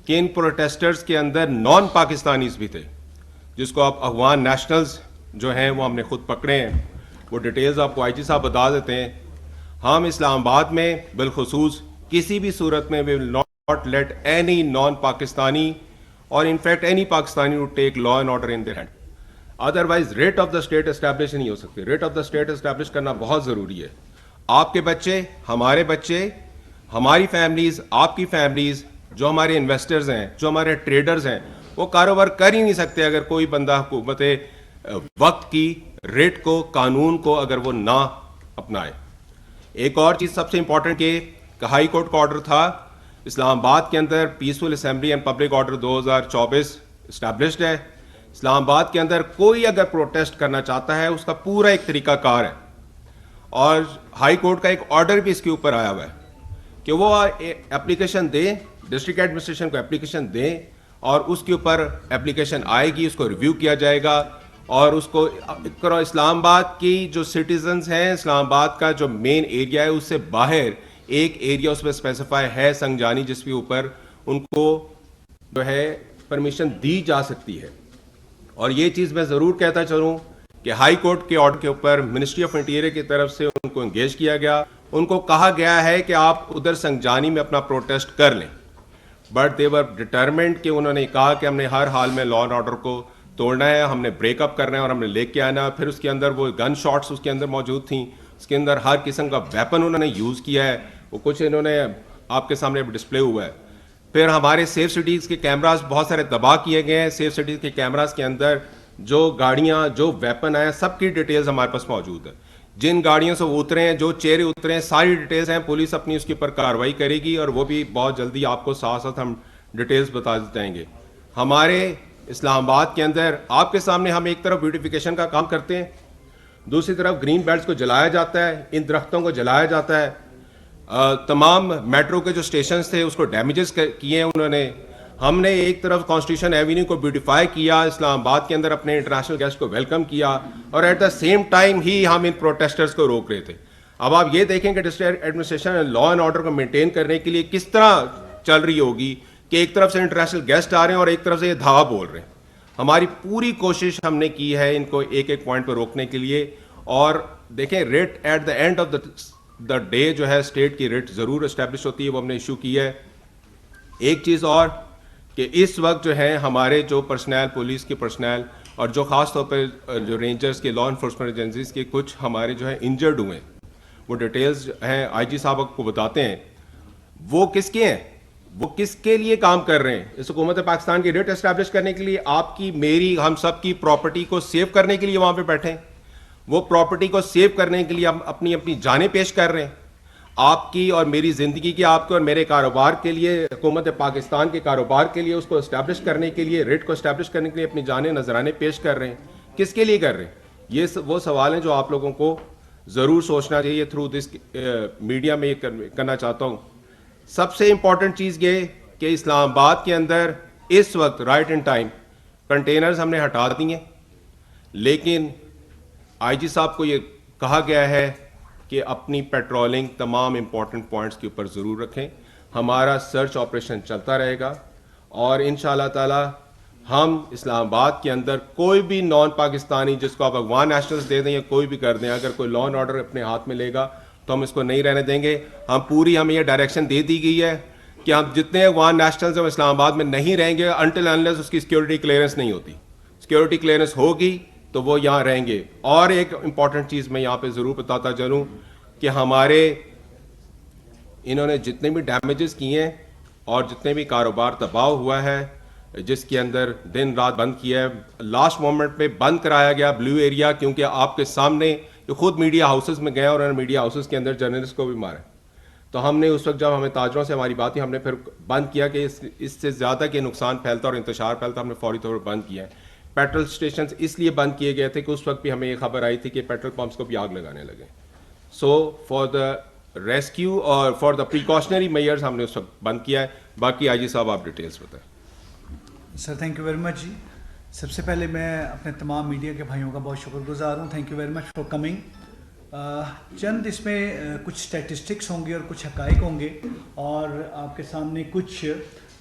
کہ ان پروٹیسٹرز کے اندر نان پاکستانیز بھی تھے، جس کو آپ افغان نیشنلز جو ہیں وہ ہم نے خود پکڑے ہیں. وہ ڈیٹیلز آپ کو آئی جی صاحب بتا دیتے ہیں. ہم اسلام آباد میں بالخصوص کسی بھی صورت میں will not let any non Pakistani اور in fact any Pakistani to take law and order in their hand. Otherwise writ of the state establish نہیں ہو سکتی. Writ of the state establish کرنا بہت ضروری ہے. آپ کے بچے، ہمارے بچے، ہماری فیملیز، آپ کی فیملیز، جو ہمارے انویسٹرز ہیں، جو ہمارے ٹریڈرز ہیں، وہ کاروبار کر ہی نہیں سکتے اگر کوئی بندہ حکومت وقت کی ریٹ کو، قانون کو اگر وہ نہ اپنائے. ایک اور چیز سب سے امپورٹنٹ کہ ہائی کورٹ کا آرڈر تھا اسلام آباد کے اندر peaceful assembly and public order 2024 established ہے. اسلام آباد کے اندر کوئی اگر پروٹیسٹ کرنا چاہتا ہے اس کا پورا ایک طریقہ کار ہے، اور ہائی کورٹ کا ایک آرڈر بھی اس کے اوپر آیا ہوا ہے کہ وہ اپلیکیشن دیں، ڈسٹرکٹ ایڈمنسٹریشن کو اپلیکیشن دیں، اور اس کے اوپر اپلیکیشن آئے گی، اس کو ریویو کیا جائے گا، اور اس کو اسلام آباد کی جو سٹیزنز ہیں، اسلام آباد کا جو مین ایریا ہے اس سے باہر ایک ایریا اس میں اسپیسیفائی ہے سنگجانی، جس کے اوپر ان کو جو ہے پرمیشن دی جا سکتی ہے. اور یہ چیز میں ضرور کہتا چلوں کہ ہائی کورٹ کے آرڈر کے اوپر منسٹری آف انٹیریئر کی طرف سے ان کو انگیج کیا گیا. ان کو کہا گیا ہے کہ آپ ادھر سنگجانی میں اپنا پروٹیسٹ کر لیں، بٹ دے ور ڈٹرمنڈ کہ انہوں نے کہا کہ ہم نے ہر حال میں لا اینڈ آرڈر کو توڑنا ہے، ہم نے بریک اپ کرنا ہے اور ہم نے لے کے آنا ہے. پھر اس کے اندر وہ گن شاٹس اس کے اندر موجود تھیں، اس کے اندر ہر قسم کا ویپن انہوں نے یوز کیا ہے. وہ کچھ انہوں نے آپ کے سامنے ڈسپلے ہوا ہے. پھر ہمارے سیف سٹیز کے کیمراز بہت سارے تباہ کیے گئے ہیں. سیف سٹیز کے کیمراز کے اندر جو گاڑیاں، جو ویپن ہیں، سب کی ڈیٹیلز ہمارے پاس موجود ہے. جن گاڑیوں سے وہ اترے ہیں، جو چہرے اترے ہیں، ساری ڈیٹیلز ہیں. پولیس اپنی اس کے اوپر کارروائی کرے گی اور وہ بھی بہت جلدی آپ کو ساتھ ساتھ ہم ڈیٹیلز بتا دیں گے. ہمارے اسلام آباد کے اندر آپ کے سامنے ہم ایک طرف بیوٹیفیکیشن کا کام کرتے ہیں، دوسری طرف گرین بیلٹس کو جلایا جاتا ہے، ان درختوں کو جلایا جاتا ہے. تمام میٹرو کے جو اسٹیشنز تھے اس کو ڈیمیجز کیے ہیں انہوں نے. ہم نے ایک طرف کانسٹیٹیوشن ایوینیو کو بیوٹیفائی کیا، اسلام آباد کے اندر اپنے انٹرنیشنل گیسٹ کو ویلکم کیا، اور ایٹ دا سیم ٹائم ہی ہم ان پروٹیسٹرز کو روک رہے تھے. اب آپ یہ دیکھیں کہ district administration law and order کو مینٹین کرنے کے لیے کس طرح چل رہی ہوگی کہ ایک طرف سے انٹرنیشنل گیسٹ آ رہے ہیں اور ایک طرف سے یہ دھاوا بول رہے ہیں. ہماری پوری کوشش ہم نے کی ہے ان کو ایک ایک پوائنٹ پہ روکنے کے لیے. اور دیکھیں writ at the end of the day جو ہے اسٹیٹ کی ریٹ ضرور اسٹیبلش ہوتی ہے، وہ ہم نے ایشو کی ہے. ایک چیز اور کہ اس وقت جو ہے ہمارے جو پرسنل، پولیس کے پرسنل، اور جو خاص طور پہ جو رینجرز کے، لا انفورسمنٹ ایجنسیز کے کچھ ہمارے جو ہے انجرڈ ہوئے ہیں، وہ ڈیٹیلز ہیں آئی جی صاحب آپ کو بتاتے ہیں. وہ کس کے ہیں، وہ کس کے لیے کام کر رہے ہیں؟ اس حکومت پاکستان کی ریٹ اسٹیبلش کرنے کے لیے، آپ کی، میری، ہم سب کی پراپرٹی کو سیو کرنے کے لیے وہاں پہ بیٹھے ہیں. وہ پراپرٹی کو سیو کرنے کے لیے ہم اپنی جانیں پیش کر رہے ہیں. آپ کی اور میری زندگی کی، آپ کے اور میرے کاروبار کے لیے، حکومت پاکستان کے کاروبار کے لیے، اس کو اسٹیبلش کرنے کے لیے، ریٹ کو اسٹیبلش کرنے کے لیے اپنی جانیں، نذرانے پیش کر رہے ہیں. کس کے لیے کر رہے ہیں؟ یہ وہ سوال ہیں جو آپ لوگوں کو ضرور سوچنا چاہیے. تھرو دس میڈیا میں یہ کرنا چاہتا ہوں. سب سے امپورٹنٹ چیز یہ کہ اسلام آباد کے اندر اس وقت رائٹ ان ٹائم کنٹینرز ہم نے ہٹا دیے، لیکن آئی جی صاحب کو یہ کہا گیا ہے کہ اپنی پیٹرولنگ تمام امپورٹنٹ پوائنٹس کے اوپر ضرور رکھیں. ہمارا سرچ آپریشن چلتا رہے گا، اور انشاءاللہ تعالی ہم اسلام آباد کے اندر کوئی بھی نان پاکستانی، جس کو آپ افغان نیشنلز دے دیں یا کوئی بھی کر دیں، اگر کوئی لا اینڈ آرڈر اپنے ہاتھ میں لے گا تو ہم اس کو نہیں رہنے دیں گے. ہمیں یہ ڈائریکشن دے دی گئی ہے کہ ہم جتنے افغان نیشنلز ہیں وہ اسلام آباد میں نہیں رہیں گے انٹل انلیس اس کی سیکورٹی کلیئرنس نہیں ہوتی. سیکورٹی کلیئرنس ہوگی تو وہ یہاں رہیں گے. اور ایک امپورٹنٹ چیز میں یہاں پہ ضرور بتاتا چلوں کہ ہمارے انہوں نے جتنے بھی ڈیمیجز کیے ہیں اور جتنے بھی کاروبار تباہ ہوا ہے، جس کے اندر دن رات بند کیا ہے، لاسٹ مومنٹ پہ بند کرایا گیا بلیو ایریا، کیونکہ آپ کے سامنے خود میڈیا ہاؤسز میں گئے اور انہوں نے میڈیا ہاؤسز کے اندر جرنلسٹ کو بھی مارا. تو ہم نے اس وقت جب ہمیں تاجروں سے ہماری بات تھی، ہم نے پھر بند کیا کہ اس سے زیادہ کہ نقصان پھیلتا اور انتشار پھیلتا، ہم نے فوری طور پر بند کیا ہے. پیٹرول اسٹیشنز اس لیے بند کیے گئے تھے کہ اس وقت بھی ہمیں یہ خبر آئی تھی کہ پیٹرول پمپس کو بھی آگ لگانے لگے. سو فار دا ریسکیو اور فار دا پریکاشنری میئرز ہم نے اس وقت بند کیا ہے. باقی آئی جی صاحب آپ ڈیٹیلز بتائیں. Sir thank you very much جی. سب سے پہلے میں اپنے تمام میڈیا کے بھائیوں کا بہت شکر گزار ہوں. Thank you very much for coming. چند اس میں کچھ اسٹیٹسٹکس ہوں گے اور کچھ حقائق ہوں گے، اور آپ کے سامنے کچھ